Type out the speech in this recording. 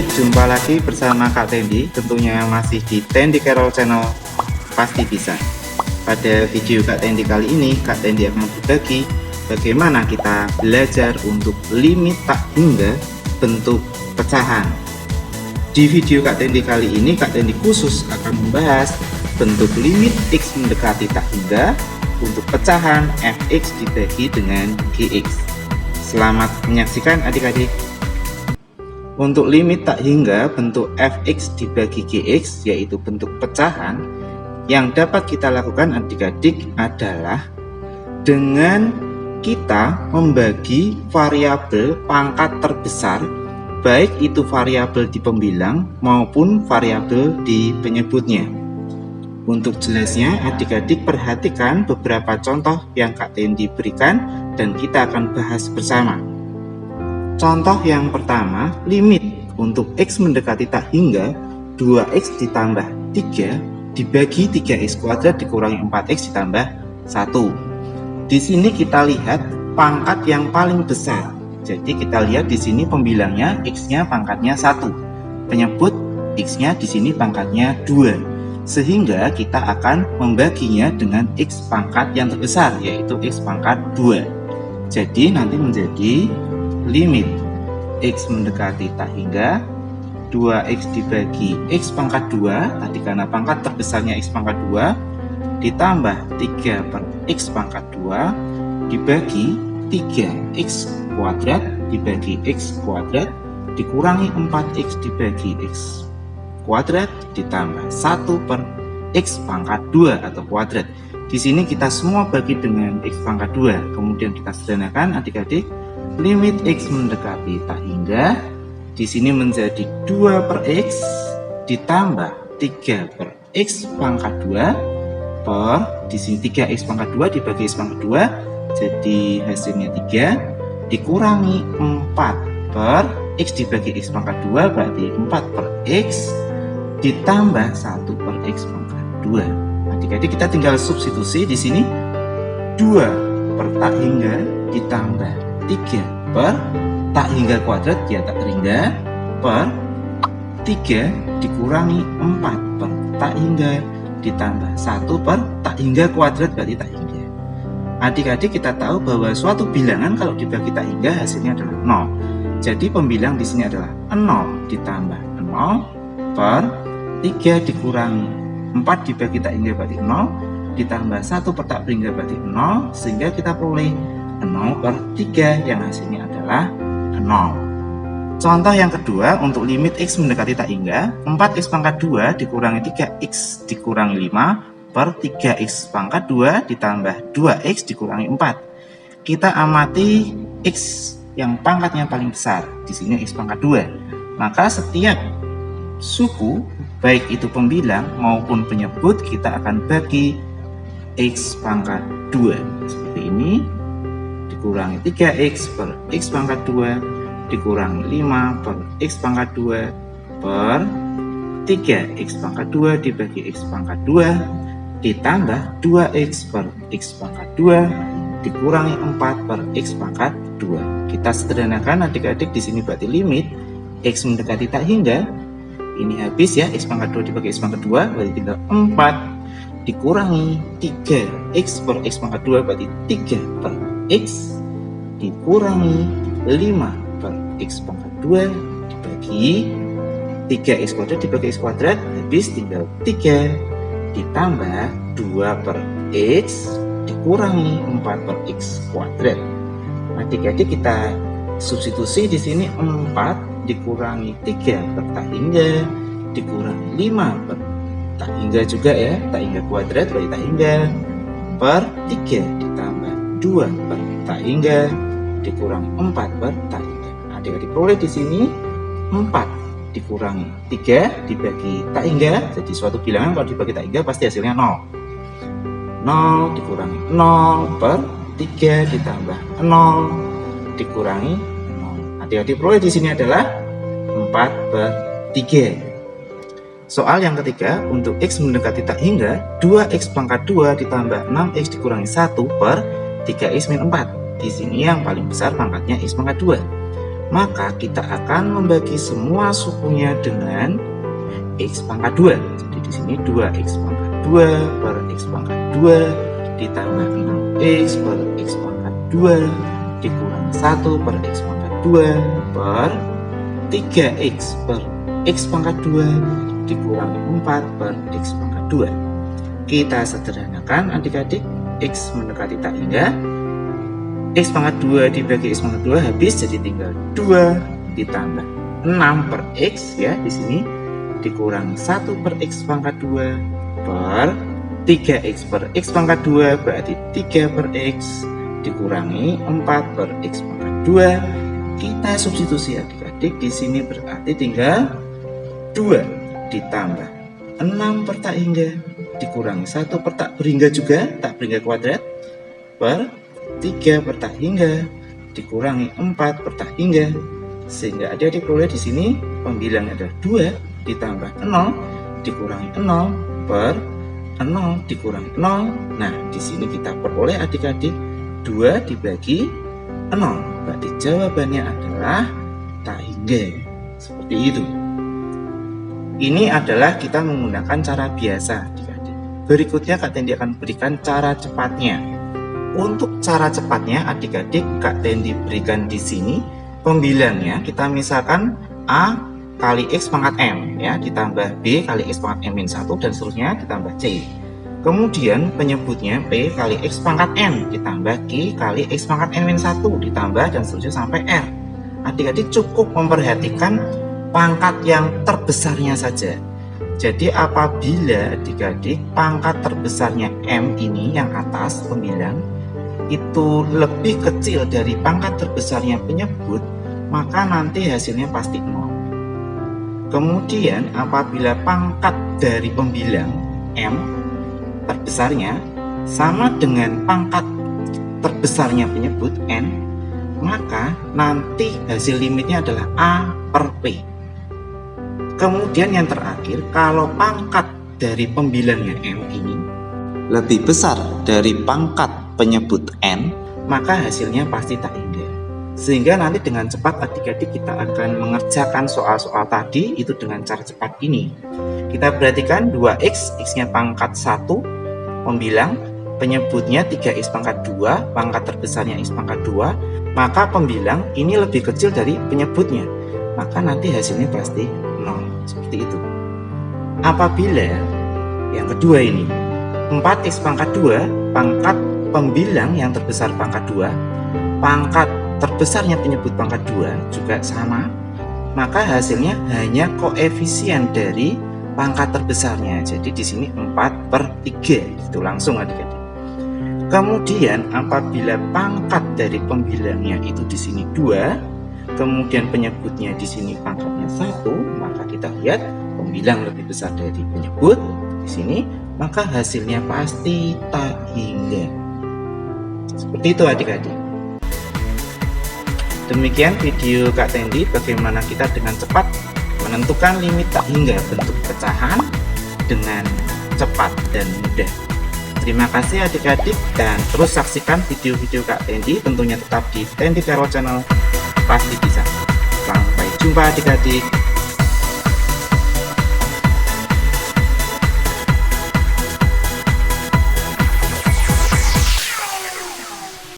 lanjut, jumpa lagi bersama Kak Tendi, tentunya masih di Tendi Carol Channel Pasti Bisa. Pada video Kak Tendi kali ini, Kak Tendi akan berbagi bagaimana kita belajar untuk limit tak hingga bentuk pecahan. Di video Kak Tendi kali ini, Kak Tendi khusus akan membahas bentuk limit X mendekati tak hingga untuk pecahan Fx dibagi dengan Gx. Selamat menyaksikan adik-adik. Untuk limit tak hingga bentuk Fx dibagi Gx, yaitu bentuk pecahan, yang dapat kita lakukan adik-adik adalah dengan kita membagi variabel pangkat terbesar, baik itu variabel di pembilang maupun variabel di penyebutnya. Untuk jelasnya, adik-adik perhatikan beberapa contoh yang Kak Tendi berikan dan kita akan bahas bersama. Contoh yang pertama, limit untuk X mendekati tak hingga 2X ditambah 3 dibagi 3X kuadrat dikurangi 4X ditambah 1. Di sini kita lihat pangkat yang paling besar. Jadi kita lihat di sini pembilangnya X-nya pangkatnya 1. Penyebut X-nya di sini pangkatnya 2. Sehingga kita akan membaginya dengan X pangkat yang terbesar, yaitu X pangkat 2. Jadi nanti menjadi limit X mendekati tak hingga 2X dibagi X pangkat 2, tadi karena pangkat terbesarnya X pangkat 2, ditambah 3 per X pangkat 2 dibagi 3X kuadrat dibagi X kuadrat dikurangi 4X dibagi X kuadrat ditambah 1 per X pangkat 2 atau kuadrat. Di sini kita semua bagi dengan X pangkat 2, kemudian kita sederhanakan adik-adik. Limit X mendekati tak hingga di sini menjadi 2 per X ditambah 3 per X pangkat 2 per di sini 3X pangkat 2 dibagi X pangkat 2 jadi hasilnya 3 dikurangi 4 per X dibagi X pangkat 2 berarti 4 per X ditambah 1 per X pangkat 2. Adik-adik kita tinggal substitusi di sini 2 per tak hingga ditambah 3 per tak hingga kuadrat ya tak hingga per 3 dikurangi 4 per tak hingga ditambah 1 per tak hingga kuadrat berarti tak hingga. Adik-adik kita tahu bahwa suatu bilangan kalau dibagi tak hingga hasilnya adalah 0. Jadi pembilang di sini adalah 0 ditambah 0 per 3 dikurangi 4 dibagi tak hingga berarti 0 ditambah 1 per tak hingga berarti 0 sehingga kita peroleh 0 per 3 yang hasilnya adalah 0. Contoh yang kedua, untuk limit X mendekati tak hingga 4X pangkat 2 dikurangi 3X dikurangi 5 per 3X pangkat 2 ditambah 2X dikurangi 4. Kita amati X yang pangkatnya paling besar, di sini X pangkat 2. Maka setiap suku, baik itu pembilang maupun penyebut, kita akan bagi X pangkat 2 seperti ini, dikurangi 3X per X pangkat 2 dikurangi 5 per X pangkat 2 per 3X pangkat 2 dibagi X pangkat 2 ditambah 2X per X pangkat 2 dikurangi 4 per X pangkat 2. Kita sederhanakan adik-adik, di sini berarti limit X mendekati tak hingga ini habis ya, X pangkat 2 dibagi X pangkat 2 berarti tinggal 4 dikurangi 3X per X pangkat 2 berarti 3 per X dikurangi 5 per X pangkat 2 dibagi 3X kuadrat dibagi X kuadrat habis tinggal 3 ditambah 2 per X dikurangi 4 per X kuadrat. Adik-adik kita substitusi di sini 4 dikurangi 3 per tak hingga dikurangi 5 per tak hingga juga ya, tak hingga kuadrat berarti tak hingga per 3 ditambah 2 per tak hingga dikurangi 4 per tak hingga. Adik-adik peroleh di sini 4 dikurangi 3 dibagi tak hingga, jadi suatu bilangan kalau dibagi tak hingga pasti hasilnya 0. 0 dikurangi 0 per 3 ditambah 0 dikurangi 0. Adik-adik peroleh di sini adalah 4 per 3. Soal yang ketiga, untuk X mendekati tak hingga 2X pangkat 2 ditambah 6X dikurangi 1 per 3X min 4. Di sini yang paling besar pangkatnya X pangkat 2. maka kita akan membagi semua sukunya dengan X pangkat 2. Jadi di sini 2X pangkat 2 per X pangkat 2 ditambah 6X per X pangkat 2 dikurangi 1 per X pangkat 2 per 3X per X pangkat 2 dikurangi 4 per X pangkat 2. Kita sederhanakan adik-adik, X mendekati tak hingga, X pangkat 2 dibagi X pangkat 2 habis, jadi tinggal 2 ditambah 6 per X ya di sini dikurangi 1 per X pangkat 2 per 3X per X pangkat 2 berarti 3 per X dikurangi 4 per X pangkat 2. Kita substitusi adik-adik, di sini berarti tinggal 2 ditambah 6 per tak hingga dikurangi 1 per tak berhingga juga, tak berhingga kuadrat, per 3 per tak hingga dikurangi 4 per tak hingga, sehingga adik-adik boleh di sini pembilangnya adalah 2 ditambah 0 dikurangi 0 per 0 dikurangi 0. Nah, di sini kita peroleh adik-adik 2 dibagi 0. Berarti jawabannya adalah tak hingga. Seperti itu. Ini adalah kita menggunakan cara biasa adik-adik. Berikutnya Kak Tendi akan berikan cara cepatnya. Untuk cara cepatnya adik-adik Kak Tendi berikan di sini pembilangnya, kita misalkan A kali X pangkat M ya ditambah B kali X pangkat M-1 dan seterusnya ditambah C. Kemudian penyebutnya P kali X pangkat N ditambah Q kali X pangkat N-1 ditambah dan seterusnya sampai R. Adik-adik cukup memperhatikan pangkat yang terbesarnya saja. Jadi apabila adik-adik pangkat terbesarnya M ini yang atas pembilang itu lebih kecil dari pangkat terbesarnya penyebut, maka nanti hasilnya pasti 0. Kemudian apabila pangkat dari pembilang M terbesarnya sama dengan pangkat terbesarnya penyebut N, maka nanti hasil limitnya adalah A per P. Kemudian yang terakhir, kalau pangkat dari pembilangnya M ini lebih besar dari pangkat penyebut N, maka hasilnya pasti tak hingga. Sehingga nanti dengan cepat adik-adik kita akan mengerjakan soal-soal tadi itu dengan cara cepat ini. Kita perhatikan 2X, X-nya pangkat 1, pembilang, penyebutnya 3X pangkat 2, pangkat terbesarnya X pangkat 2, maka pembilang ini lebih kecil dari penyebutnya, maka nanti hasilnya pasti 0. Seperti itu. Apabila yang kedua ini 4X pangkat 2, pangkat pembilang yang terbesar pangkat 2, pangkat terbesarnya penyebut pangkat 2 juga sama, maka hasilnya hanya koefisien dari pangkat terbesarnya. Jadi di sini 4 per 3 itu langsung adik-adik. Kemudian apabila pangkat dari pembilangnya itu di sini 2, kemudian penyebutnya di sini pangkatnya 1, maka kita lihat pembilang lebih besar dari penyebut di sini, maka hasilnya pasti tak hingga. Seperti itu adik-adik. Demikian video Kak Tendi bagaimana kita dengan cepat menentukan limit tak hingga bentuk pecahan dengan cepat dan mudah. Terima kasih adik-adik dan terus saksikan video-video Kak Tendi, tentunya tetap di Tendi Carol Channel, pasti bisa. Sampai jumpa adik-adik.